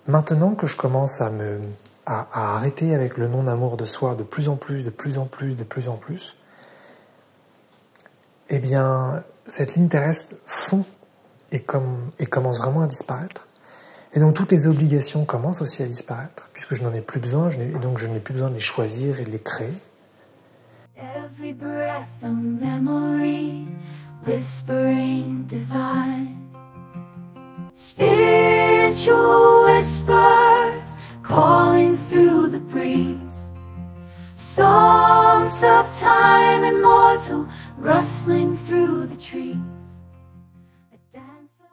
Maintenant que je commence à arrêter avec le non-amour de soi de plus en plus, eh bien, cette ligne terrestre fond et commence vraiment à disparaître. Et donc toutes les obligations commencent aussi à disparaître, puisque je n'en ai plus besoin, et donc je n'ai plus besoin de les choisir et de les créer. Every breath a memory, whispering divine. Spiritual whispers calling through the breeze. Songs of time immortal rustling through the trees. A dance of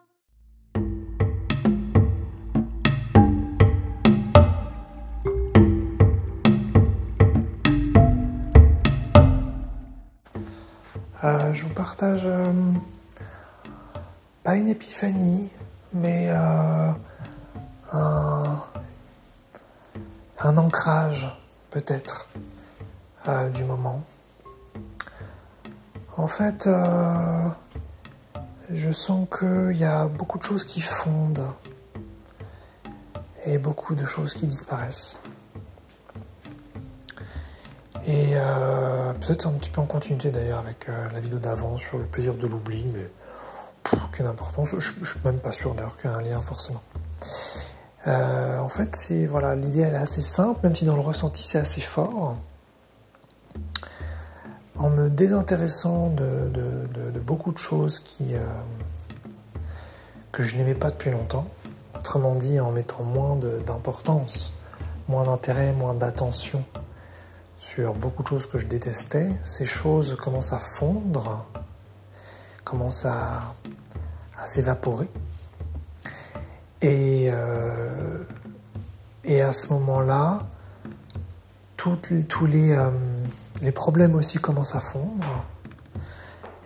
Je vous partage pas une épiphanie, mais un ancrage peut-être du moment. En fait, je sens qu'il y a beaucoup de choses qui fondent et beaucoup de choses qui disparaissent. Et peut-être un petit peu en continuité d'ailleurs avec la vidéo d'avant sur le plaisir de l'oubli, mais aucune importance. Je suis même pas sûr d'ailleurs qu'il y a un lien forcément. En fait, l'idée elle est assez simple, même si dans le ressenti c'est assez fort. En me désintéressant de beaucoup de choses que je n'aimais pas depuis longtemps, autrement dit en mettant moins d'importance, moins d'intérêt, moins d'attention sur beaucoup de choses que je détestais, ces choses commencent à fondre, commencent à s'évaporer. Et à ce moment-là, tous les problèmes aussi commencent à fondre.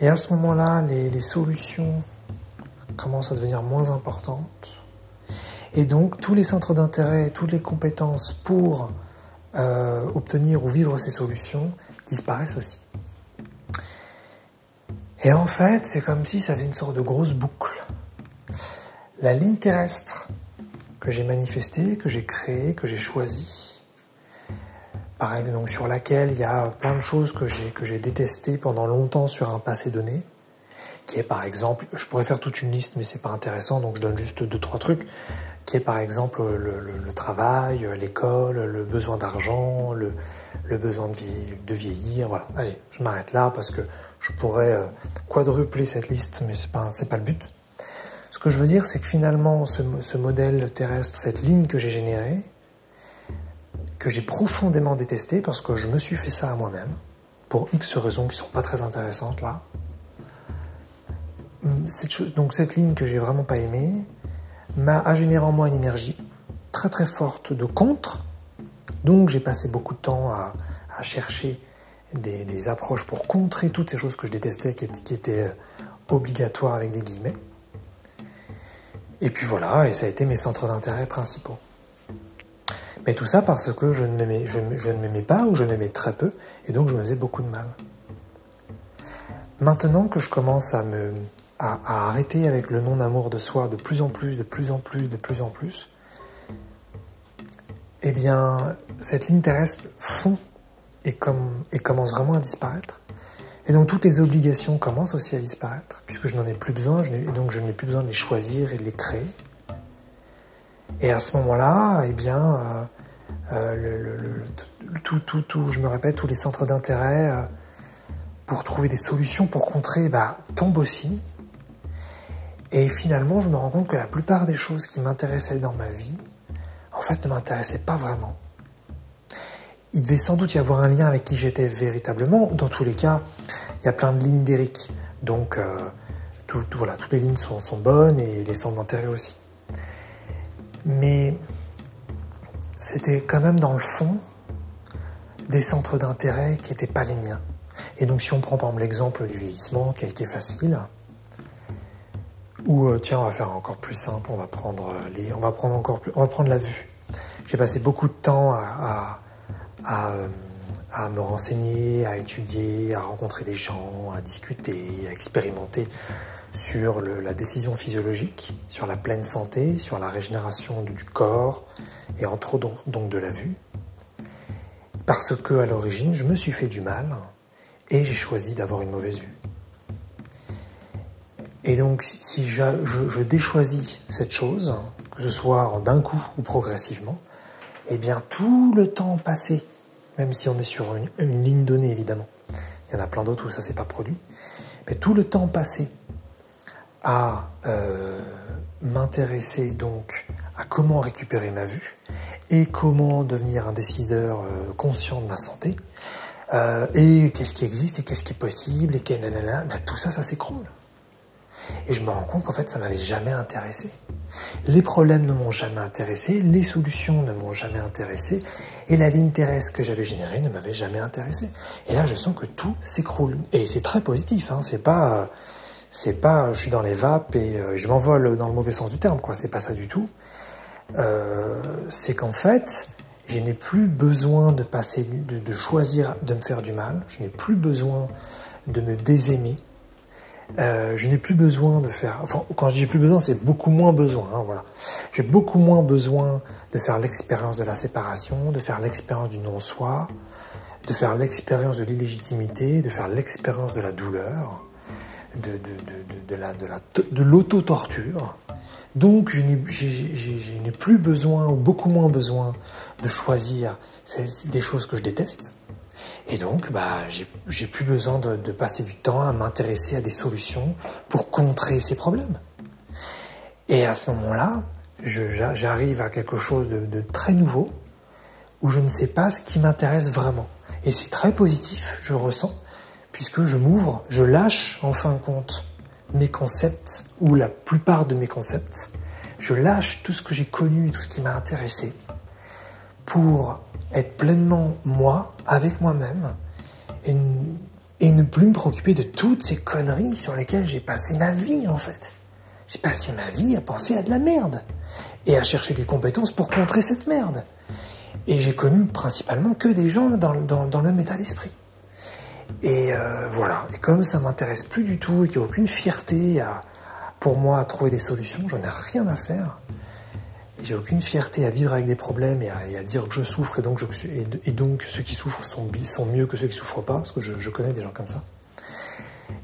Et à ce moment-là, les solutions commencent à devenir moins importantes. Et donc, tous les centres d'intérêt, toutes les compétences pour obtenir ou vivre ces solutions disparaissent aussi. Et en fait, c'est comme si ça faisait une sorte de grosse boucle. La ligne terrestre que j'ai manifestée, que j'ai créée, que j'ai choisie, pareil, donc sur laquelle il y a plein de choses que j'ai détestées pendant longtemps sur un passé donné, qui est par exemple, je pourrais faire toute une liste mais c'est pas intéressant, donc je donne juste 2-3 trucs, qui est par exemple le travail, l'école, le besoin d'argent, le besoin de vieillir, voilà. Allez, je m'arrête là parce que je pourrais quadrupler cette liste, mais c'est pas le but. Ce que je veux dire, c'est que finalement, ce modèle terrestre, cette ligne que j'ai générée, que j'ai profondément détestée parce que je me suis fait ça à moi-même, pour X raisons qui sont pas très intéressantes là. Donc cette ligne que j'ai vraiment pas aimée, a généré en moi une énergie très très forte de contre. Donc j'ai passé beaucoup de temps à chercher des approches pour contrer toutes ces choses que je détestais, qui étaient obligatoires avec des guillemets. Et puis voilà, et ça a été mes centres d'intérêt principaux. Mais tout ça parce que je ne m'aimais pas ou je m'aimais très peu, et donc je me faisais beaucoup de mal. Maintenant que je commence à arrêter avec le non-amour de soi de plus en plus, eh bien, cette ligne terrestre fond et commence vraiment à disparaître. Et donc toutes les obligations commencent aussi à disparaître, puisque je n'en ai plus besoin, et donc je n'ai plus besoin de les choisir et de les créer. Et à ce moment-là, eh bien, je me répète, tous les centres d'intérêt pour trouver des solutions, pour contrer, tombent aussi. Et finalement, je me rends compte que la plupart des choses qui m'intéressaient dans ma vie, en fait, ne m'intéressaient pas vraiment. Il devait sans doute y avoir un lien avec qui j'étais véritablement. Dans tous les cas, il y a plein de lignes d'Eric. Donc, toutes les lignes sont bonnes et les centres d'intérêt aussi. Mais c'était quand même dans le fond des centres d'intérêt qui n'étaient pas les miens. Et donc, si on prend par exemple l'exemple du vieillissement, qui est facile, ou tiens, on va faire encore plus simple, on va prendre la vue. J'ai passé beaucoup de temps à me renseigner, à étudier, à rencontrer des gens, à discuter, à expérimenter sur la décision physiologique, sur la pleine santé, sur la régénération du corps et entre autres donc de la vue. Parce que à l'origine, je me suis fait du mal et j'ai choisi d'avoir une mauvaise vue. Et donc, si je déchoisis cette chose, que ce soit d'un coup ou progressivement, eh bien, tout le temps passé, même si on est sur une ligne donnée, évidemment, il y en a plein d'autres où ça ne s'est pas produit, mais tout le temps passé à m'intéresser donc à comment récupérer ma vue et comment devenir un décideur conscient de ma santé, et qu'est-ce qui existe et qu'est-ce qui est possible, et tout ça s'écroule. Et je me rends compte qu'en fait, ça m'avait jamais intéressé. Les problèmes ne m'ont jamais intéressé, les solutions ne m'ont jamais intéressé, et la ligne terrestre que j'avais générée ne m'avait jamais intéressé. Et là, je sens que tout s'écroule. Et c'est très positif, hein. C'est pas, je suis dans les vapes et je m'envole dans le mauvais sens du terme, quoi. C'est pas ça du tout. C'est qu'en fait, je n'ai plus besoin de passer, de choisir de me faire du mal. Je n'ai plus besoin de me désaimer. Je n'ai plus besoin de faire... Enfin, quand je dis plus besoin, c'est beaucoup moins besoin. Hein, voilà. J'ai beaucoup moins besoin de faire l'expérience de la séparation, de faire l'expérience du non-soi, de faire l'expérience de l'illégitimité, de faire l'expérience de la douleur, de l'auto-torture. Donc, je n'ai plus besoin, ou beaucoup moins besoin, de choisir des choses que je déteste. Et donc, j'ai plus besoin de passer du temps à m'intéresser à des solutions pour contrer ces problèmes. Et à ce moment-là, j'arrive à quelque chose de très nouveau, où je ne sais pas ce qui m'intéresse vraiment. Et c'est très positif, je ressens, puisque je m'ouvre, je lâche en fin de compte mes concepts, ou la plupart de mes concepts. Je lâche tout ce que j'ai connu et tout ce qui m'a intéressé pour être pleinement moi, avec moi-même, et ne plus me préoccuper de toutes ces conneries sur lesquelles j'ai passé ma vie, en fait. J'ai passé ma vie à penser à de la merde et à chercher des compétences pour contrer cette merde. Et j'ai connu principalement que des gens dans le même état d'esprit. Et voilà. Et comme ça m'intéresse plus du tout et qu'il n'y a aucune fierté pour moi à trouver des solutions, j'en ai rien à faire. J'ai aucune fierté à vivre avec des problèmes et à dire que je souffre et donc ceux qui souffrent sont mieux que ceux qui souffrent pas, parce que je connais des gens comme ça.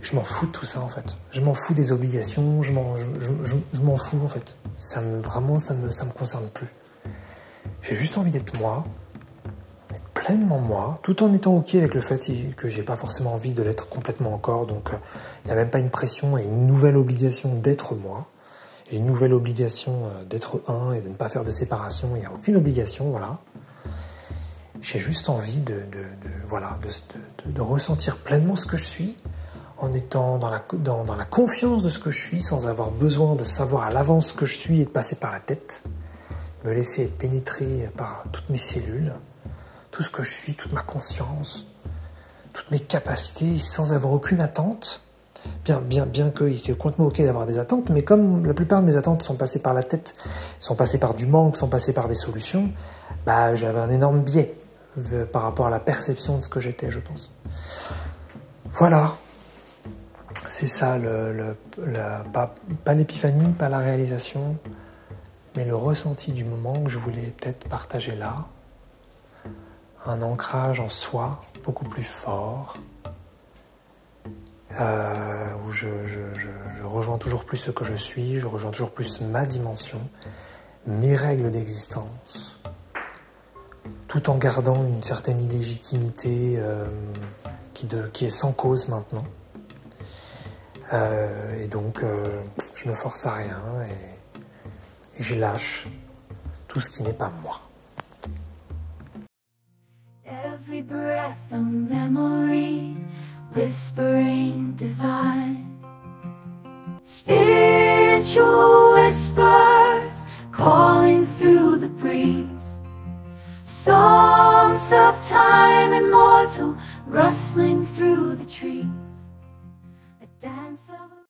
Je m'en fous de tout ça en fait. Je m'en fous des obligations, je m'en fous en fait. Vraiment, ça me concerne plus. J'ai juste envie d'être moi, d'être pleinement moi, tout en étant ok avec le fait que j'ai pas forcément envie de l'être complètement encore, donc il n'y a même pas une pression et une nouvelle obligation d'être moi. Et une nouvelle obligation d'être un et de ne pas faire de séparation. Il n'y a aucune obligation, voilà. J'ai juste envie de ressentir pleinement ce que je suis, en étant dans la confiance de ce que je suis, sans avoir besoin de savoir à l'avance ce que je suis et de passer par la tête. Me laisser être pénétré par toutes mes cellules, tout ce que je suis, toute ma conscience, toutes mes capacités, sans avoir aucune attente. Bien que c'est complètement ok d'avoir des attentes, mais comme la plupart de mes attentes sont passées par la tête, sont passées par du manque, sont passées par des solutions, j'avais un énorme biais par rapport à la perception de ce que j'étais, je pense. Voilà. C'est ça, pas l'épiphanie, pas la réalisation, mais le ressenti du moment que je voulais peut-être partager là. Un ancrage en soi beaucoup plus fort, où je rejoins toujours plus ce que je suis, je rejoins toujours plus ma dimension, mes règles d'existence, tout en gardant une certaine illégitimité qui est sans cause maintenant. Et donc, je me force à rien et je lâche tout ce qui n'est pas moi. Every breath a memory, whispering divine. Spiritual whispers calling through the breeze. Songs of time immortal rustling through the trees. A dance of